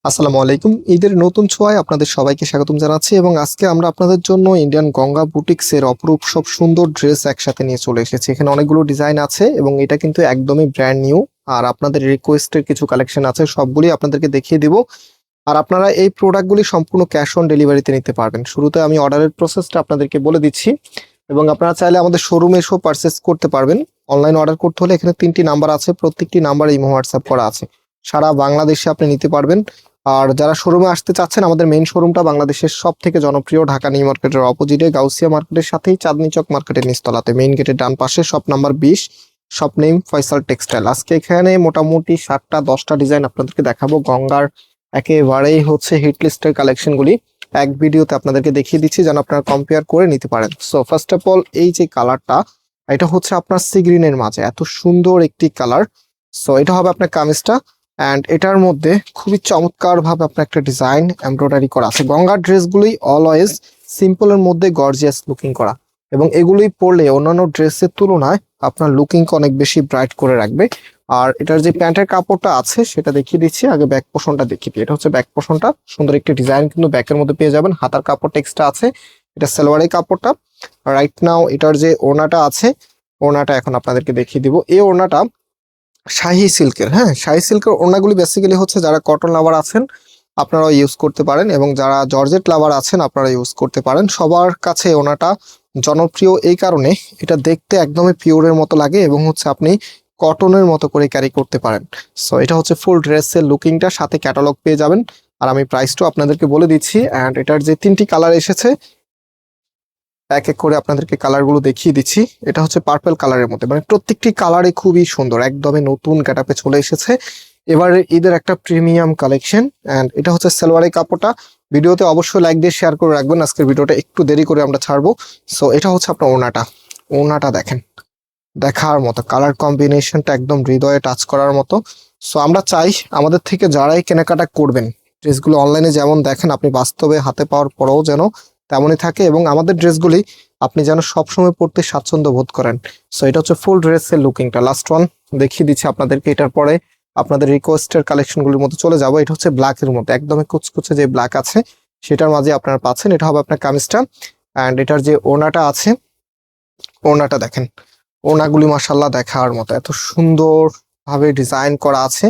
আসসালামু আলাইকুম। ঈদের নতুন ছোঁয়ায় আপনাদের সবাইকে স্বাগতম জানাচ্ছি এবং আজকে আমরা আপনাদের জন্য ইন্ডিয়ান গঙ্গা বুটিক্সের অপরূপ সব সুন্দর ড্রেস একসাথে নিয়ে চলে এসেছি। এখানে অনেকগুলো ডিজাইন আছে এবং এটা কিন্তু একদমই ব্র্যান্ড নিউ। আর আপনাদের রিকোয়েস্টের কিছু কালেকশন আছে, সবগুলি আপনাদেরকে দেখিয়ে দিব। আর আপনারা এই প্রোডাক্টগুলি সম্পূর্ণ ক্যাশ অন ডেলিভারিতে নিতে পারবেন। শুরুতে আমি অর্ডারের প্রসেসটা আপনাদেরকে বলে দিচ্ছি এবং আপনারা চাইলে আমাদের শোরুমে এসেও পারচেস করতে পারবেন। অনলাইন অর্ডার করতে হলে এখানে 3টি নাম্বার আছে, প্রত্যেকটি নাম্বার ইমো হোয়াটসঅ্যাপ করা আছে। সারা বাংলাদেশে আপনি নিতে পারবেন। আর যারা শোরুমে আসতে চাচ্ছেন, আমাদের মেইন শোরুমটা বাংলাদেশের সব থেকে জনপ্রিয় ঢাকা নিউ মার্কেটের অপোজিটে গাউসিয়া মার্কেটের সাথেই চাঁদনি চক মার্কেটের নিচতলাতে, মেইন গেটের ডান পাশে shop number 20, shop name Faisal textile. আজকে এখানে মোটামুটি 7টা-10টা ডিজাইন আপনাদেরকে দেখাবো। গঙ্গার একেবারেই হচ্ছে হিট লিস্টের কালেকশনগুলি এক ভিডিওতে আপনাদেরকে দেখিয়ে দিচ্ছি যেন আপনারা কম্পেয়ার করে নিতে পারেন। সো ফার্স্ট অফ অল, এই যে কালারটা, এটা হচ্ছে আপনার সি গ্রিনের মাঝে এত সুন্দর একটি কালার। সো এটা হবে আপনার কামিজটা অ্যান্ড এটার মধ্যে খুবই চমৎকার ভাবে আপনার একটা ডিজাইন এমব্রয়ডারি করা আছে। গঙ্গার ড্রেসগুলি অলওয়েজ সিম্পলের মধ্যে গর্জিয়াস লুকিং করা এবং এগুলি পরলে অন্যান্য ড্রেসের তুলনায় আপনার লুকিংকে অনেক বেশি ব্রাইট করে রাখবে। আর এটার যে প্যান্টের কাপড়টা আছে সেটা দেখিয়ে দিচ্ছি, আগে ব্যাক পোর্শনটা দেখিয়ে দিই। এটা হচ্ছে ব্যাক পোর্শনটা, সুন্দর একটি ডিজাইন কিন্তু ব্যাকের মধ্যে পেয়ে যাবেন। হাতার কাপড়টা এক্সট্রা আছে, এটা সালোয়ারের কাপড়টা। রাইট নাও এটার যে ওড়নাটা আছে, ওড়নাটা এখন আপনাদেরকে দেখিয়ে দিব। এই ওড়নাটা শাহি সিল্কের, হ্যাঁ শাহি সিল্কের ওড়নাগুলি বেসিক্যালি হচ্ছে যারা কটন লাভার আছেন আপনারা ইউজ করতে পারেন এবং যারা জর্জেট লাভার আছেন আপনারা ইউজ করতে পারেন। সবার কাছে ওড়নাটা জনপ্রিয় এই কারণে এটা দেখতে একদমই পিওরের মতো লাগে এবং হচ্ছে আপনি কটনের মতো করে ক্যারি করতে পারেন। সো এটা হচ্ছে ফুল ড্রেসের লুকিংটা, সাথে ক্যাটালগ পেয়ে যাবেন। আর আমি প্রাইসটাও আপনাদেরকে বলে দিচ্ছি। অ্যান্ড এটার যে 3টি কালার এসেছে এক এক করে আপনাদেরকে কালারগুলো দেখিয়ে দিচ্ছি। এটা হচ্ছে পার্পল কালারের মধ্যে, মানে প্রত্যেকটি কালারে খুবই সুন্দর, একদমই নতুন গেটআপে চলে এসেছে এবারে ঈদের একটা প্রিমিয়াম কালেকশন। এন্ড এটা হচ্ছে সালোয়ারের কাপড়টা। ভিডিওতে অবশ্যই লাইক দিয়ে শেয়ার করে রাখবেন, আজকের ভিডিওটা একটু দেরি করে আমরা ছাড়বো। সো এটা হচ্ছে আপনার ওড়নাটা, ওড়নাটা দেখেন দেখার মতো, কালার কম্বিনেশনটা একদম হৃদয়ে টাচ করার মতো। সো আমরা চাই আমাদের থেকে যারাই কেনাকাটা করবেন, ড্রেসগুলো অনলাইনে যেমন দেখেন আপনি বাস্তবে হাতে পাওয়ার পরেও যেন তেমনই থাকে এবং আমাদের ড্রেসগুলি আপনি যেন সবসময় পরতে স্বাচ্ছন্দ্য বোধ করেন। সো এটা হচ্ছে ফুল ড্রেসের লুকিংটা। লাস্ট ওয়ান দেখিয়ে দিচ্ছি আপনাদেরকে, এটার পরে আপনাদের রিকোয়েস্টের কালেকশনগুলির মধ্যে চলে যাব। এটা হচ্ছে ব্ল্যাকের মধ্যে, একদমই কুচকুচে যে ব্ল্যাক আছে সেটার মাঝে আপনারা পাচ্ছেন। এটা হবে আপনার কামিজটা অ্যান্ড এটার যে ওড়নাটা আছে, ওড়নাটা দেখেন, ওড়নাগুলি মাশাআল্লাহ দেখার মতো, এত সুন্দর ভাবে ডিজাইন করা আছে,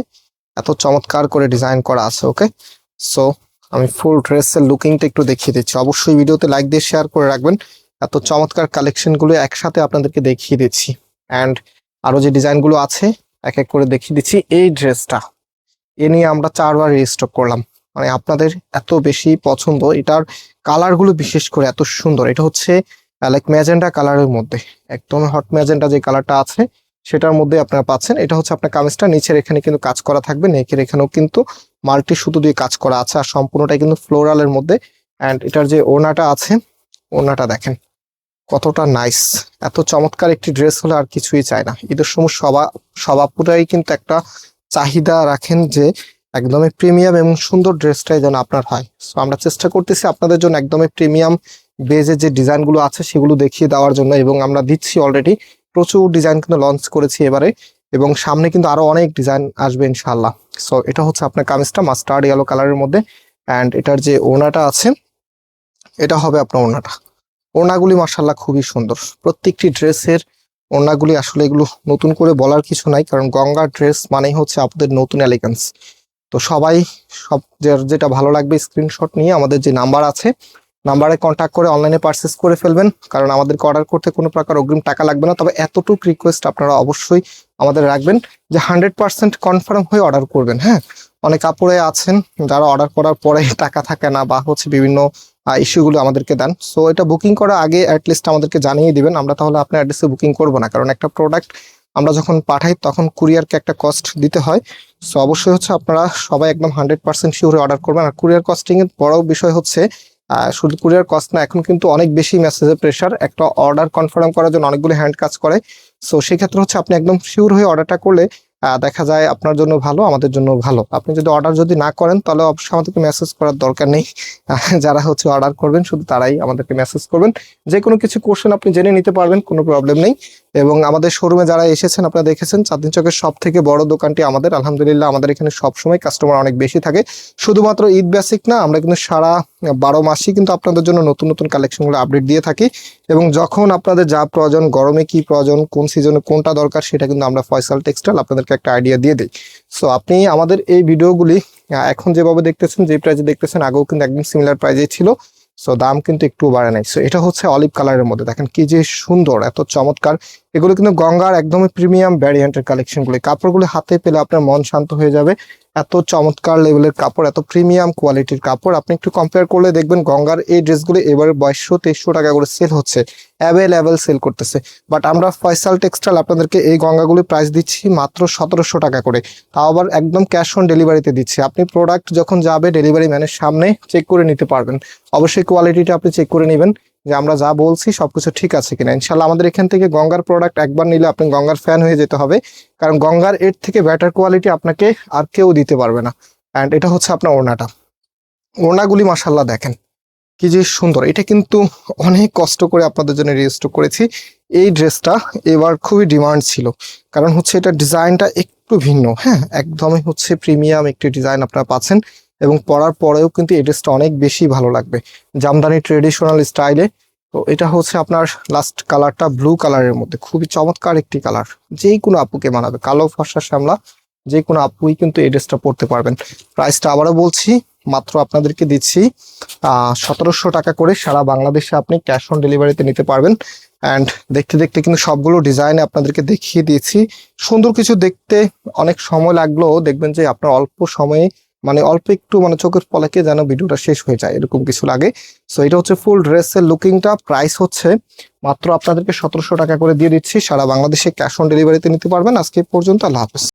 এত চমৎকার করে ডিজাইন করা আছে। ওকে, সো আমি ফুল ড্রেসের লুকিংটা একটু দেখিয়ে দিচ্ছি। অবশ্যই ভিডিওতে লাইক দিয়ে শেয়ার করে রাখবেন, এত চমৎকার কালেকশনগুলো একসাথে আপনাদেরকে দেখিয়ে দিচ্ছি। অ্যান্ড আরো যে ডিজাইনগুলো আছে এক এক করে দেখিয়ে দিচ্ছি। এই ড্রেসটা এ নিয়ে আমরা 4বার রিস্টক করলাম, মানে আপনাদের এত বেশি পছন্দ, এটার কালারগুলো বিশেষ করে এত সুন্দর। এটা হচ্ছে লাইক ম্যাজেন্টা কালারের মধ্যে, একদম হট ম্যাজেন্টা যে কালারটা আছে সেটার মধ্যে আপনারা পাচ্ছেন। এটা হচ্ছে আপনার কামিজটা, নিচের এখানে কিন্তু কাজ করা থাকবে, নেকের এখানেও কিন্তু মাল্টি সুতো দিয়ে কাজ করা আছে আর সম্পূর্ণটাই কিন্তু ফ্লোরালের মধ্যে। অ্যান্ড এটার যে ওড়নাটা আছে, ওড়নাটা দেখেন কতটা নাইস। এত চমৎকার একটি ড্রেস হলে আর কিছুই চাই না। ঈদের সময় সবাপুরাই কিন্তু একটা চাহিদা রাখেন যে একদমই প্রিমিয়াম এবং সুন্দর ড্রেসটাই যেন আপনার হয়। সো আমরা চেষ্টা করতেছি আপনাদের জন্য একদমই প্রিমিয়াম বেজের যে ডিজাইনগুলো আছে সেগুলো দেখিয়ে দেওয়ার জন্য এবং আমরা দিচ্ছি অলরেডি। প্রচুর ডিজাইন কিন্তু লঞ্চ করেছি এবারে এবং সামনে কিন্তু আরো অনেক ডিজাইন আসবে ইনশাআল্লাহ। সো এটা হচ্ছে আপনার কামিজটা মাস্টার্ড ইয়েলো কালারের মধ্যে অ্যান্ড এটার যে ওড়নাটা আছে এটা হবে আপনার ওড়নাটা। ওড়নাগুলি মাশাআল্লাহ খুবই সুন্দর, প্রত্যেকটি ড্রেসের ওড়নাগুলি আসলে এগুলো নতুন করে বলার কিছু নাই, কারণ গঙ্গার ড্রেস মানেই হচ্ছে আপনাদের নতুন এলিগেন্স। তো সবাই সব যেটা ভালো লাগবে স্ক্রিনশট নিয়ে আমাদের যে নাম্বার আছে নাম্বারে কন্ট্যাক্ট করে অনলাইনে পারচেস করে ফেলবেন, কারণ আমাদেরকে অর্ডার করতে কোনো প্রকার অগ্রিম টাকা লাগবে না। তবে এতটুকু রিকোয়েস্ট আপনারা অবশ্যই আমাদের রাখবেন যে 100% কনফার্ম হয়ে অর্ডার করবেন। হ্যাঁ, অনেক আপুরে আছেন যারা অর্ডার করার পরে টাকা থাকে না বা হচ্ছে বিভিন্ন ইস্যুগুলো আমাদেরকে দেন। সো এটা বুকিং করার আগে অ্যাটলিস্ট আমাদেরকে জানিয়ে দিবেন, আমরা তাহলে আপনার অ্যাড্রেসে বুকিং করবো না, কারণ একটা প্রোডাক্ট আমরা যখন পাঠাই তখন কুরিয়ারকে একটা কস্ট দিতে হয়। সো অবশ্যই হচ্ছে আপনারা সবাই একদম 100% শিওর অর্ডার করবেন। আর কুরিয়ার কস্টিং এর বড় বিষয় হচ্ছে শুধু কুরিয়ার কস্ট না, এখন কিন্তু অনেক বেশি মেসেজের প্রেশার, একটা অর্ডার কনফার্ম করার জন্য অনেকগুলো হ্যান্ড কাজ করে। সো সেক্ষেত্রে হচ্ছে আপনি একদম শিওর হয়ে অর্ডারটা করলে দেখা যায় আপনার জন্য ভালো, আমাদের জন্য ভালো। আপনি যদি অর্ডার যদি না করেন তাহলে অবশ্যই আমাদেরকে মেসেজ করার দরকার নেই। যারা হচ্ছে অর্ডার করবেন শুধু তারাই আমাদেরকে মেসেজ করবেন, যে কোনো কিছু কোশ্চেন আপনি জেনে নিতে পারবেন, কোনো প্রবলেম নেই। এবং আমাদের শোরুমে যারা এসেছেন আপনারা দেখেছেন চাঁদনী চকের সব থেকে বড় দোকানটি আমাদের। আলহামদুলিল্লাহ আমাদের এখানে সবসময় কাস্টমার অনেক বেশি থাকে। শুধুমাত্র ঈদ বেসিক না, আমরা কিন্তু সারা 12 মাসই কিন্তু আপনাদের জন্য নতুন নতুন কালেকশনগুলো আপডেট দিয়ে থাকি। এবং যখন আপনাদের যা প্রয়োজন, গরমে কি প্রয়োজন, কোন সিজনে কোনটা দরকার, সেটা কিন্তু আমরা ফয়সাল টেক্সটাইল আপনাদেরকে একটা আইডিয়া দিয়ে দিই। সো আপনি আমাদের এই ভিডিওগুলি এখন যেভাবে দেখতেছেন, যে প্রাইজে দেখতেছেন, আগেও কিন্তু একদম সিমিলার প্রাইজে ছিল। সো দাম কিন্তু একটু বাড়ে নাই। সো এটা হচ্ছে অলিভ কালারের মধ্যে, দেখেন কি যে সুন্দর, এত চমৎকার। এগুলো কিন্তু গঙ্গার একদমই প্রিমিয়াম ভ্যারিয়েন্টের কালেকশনগুলি। কাপড়গুলো হাতে পেলে আপনার মন শান্ত হয়ে যাবে। এত চমৎকার লেভেলের কাপড়, এত প্রিমিয়াম কোয়ালিটির কাপড়। আপনি একটু কম্পেয়ার করলে দেখবেন গঙ্গার এই ড্রেসগুলো এবারে 2200-2300 টাকা করে সেল হচ্ছে, অ্যাভেলেবেল সেল করতেছে। বাট আমরা ফয়সাল টেক্সটাইল আপনাদেরকে এই গঙ্গাগুলি প্রাইস দিচ্ছি মাত্র 1700 টাকা করে, তাও আবার একদম ক্যাশ অন ডেলিভারিতে দিচ্ছি। আপনি প্রোডাক্ট যখন যাবে ডেলিভারি ম্যানের সামনে চেক করে নিতে পারবেন। অবশ্যই কোয়ালিটিটা আপনি চেক করে নেবেন যে আমরা যা বলছি সবকিছু ঠিক আছে কিনা। ইনশাল্লাহ আমাদের এখান থেকে গঙ্গার প্রোডাক্ট একবার নিলে আপনি গঙ্গার ফ্যান হয়ে যেতে হবে, কারণ গঙ্গার এর থেকে বেটার কোয়ালিটি আপনাকে আর কেউ দিতে পারবে না। অ্যান্ড এটা হচ্ছে আপনার ওড়নাটা, ওড়নাগুলি মাশাল্লাহ দেখেন কি যে সুন্দর। এটা কিন্তু অনেক কষ্ট করে আপনাদের জন্য রেজিস্টার করেছি। এই ড্রেসটা এবার খুবই ডিমান্ড ছিল, কারণ হচ্ছে এটা ডিজাইনটা একটু ভিন্ন। হ্যাঁ, একদমই হচ্ছে প্রিমিয়াম একটি ডিজাইন আপনারা পাচ্ছেন, এবং পরার পরেও কিন্তু এই ড্রেসটা অনেক বেশি ভালো লাগবে, জামদানি ট্রেডিশনাল স্টাইলে। তো এটা হচ্ছে আপনার লাস্ট কালারটা ব্লু কালারের মধ্যে, খুবই চমৎকার একটি কালার, যেই কোনো আপুকে মানাবে, কালো ফর্সা শ্যামলা যে কোনো আপুই কিন্তু এই ড্রেসটা পরতে পারবেন। প্রাইসটা আবারও বলছি, মাত্র আপনাদেরকে দিচ্ছি 1700 টাকা করে। সারা বাংলাদেশে আপনি ক্যাশ অন ডেলিভারিতে নিতে পারবেন। অ্যান্ড দেখতে দেখতে কিন্তু সবগুলো ডিজাইনে আপনাদেরকে দেখিয়ে দিয়েছি। সুন্দর কিছু দেখতে অনেক সময় লাগলেও দেখবেন যে আপনার অল্প সময়ে, মানে অল্প একটু, মানে চোখের পলকে যেন ভিডিওটা শেষ হয়ে যায়, এরকম কিছু লাগে। সো এটা হচ্ছে ফুল ড্রেসের লুকিংটা। প্রাইস হচ্ছে মাত্র আপনাদেরকে 1700 টাকা করে দিয়ে দিচ্ছি। সারা বাংলাদেশে ক্যাশ অন ডেলিভারিতে নিতে পারবেন। আজকে এই পর্যন্ত, আল্লাহ হাফেজ।